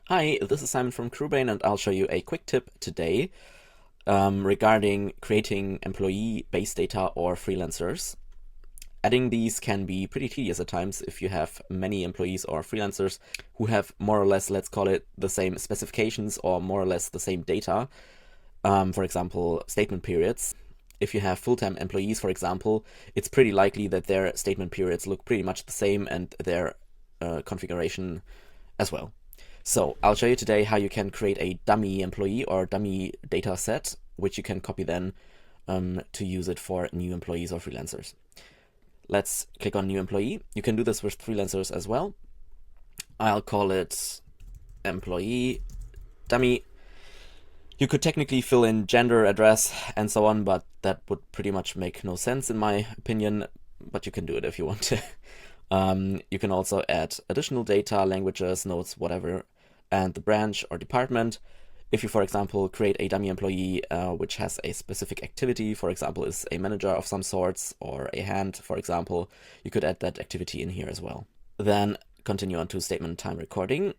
Hi, this is Simon from CrewBrain, and I'll show you a quick tip today regarding creating employee base data or freelancers. Adding these can be pretty tedious at times if you have many employees or freelancers who have more or less, let's call it, the same specifications or more or less the same data. For example, statement periods. If you have full-time employees, for example, it's pretty likely that their statement periods look pretty much the same and their configuration as well. So I'll show you today how you can create a dummy employee or dummy data set, which you can copy then to use it for new employees or freelancers. Let's click on new employee. You can do this with freelancers as well. I'll call it employee dummy. You could technically fill in gender, address, and so on, but that would pretty much make no sense in my opinion, but you can do it if you want to. You can also add additional data, languages, notes, whatever, and the branch or department. If you, for example, create a dummy employee which has a specific activity, for example, is a manager of some sorts or a hand, for example, you could add that activity in here as well. Then continue on to statement time recording,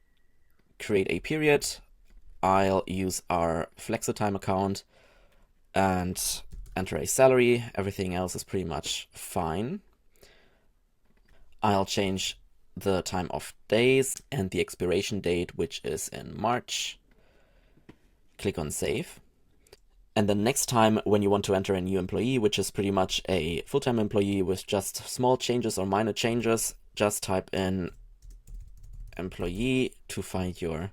create a period. I'll use our FlexiTime account and enter a salary. Everything else is pretty much fine. I'll change the time of days and the expiration date, which is in March. Click on save. And then next time when you want to enter a new employee, which is pretty much a full-time employee with just small changes or minor changes, just type in employee to find your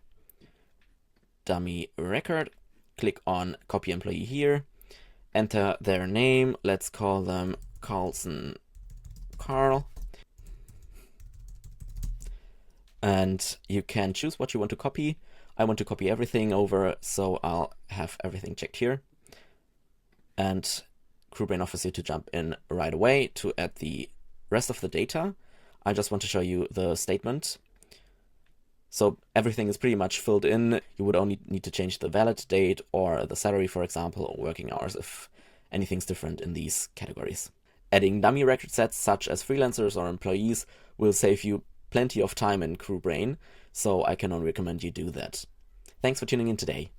dummy record. Click on copy employee here. Enter their name. Let's call them Carlson Carl. And you can choose what you want to copy. I want to copy everything over, so I'll have everything checked here. And CrewBrain offers you to jump in right away to add the rest of the data. I just want to show you the statement. So everything is pretty much filled in. You would only need to change the valid date or the salary, for example, or working hours if anything's different in these categories. Adding dummy record sets such as freelancers or employees will save you plenty of time in CrewBrain, so I can only recommend you do that. Thanks for tuning in today.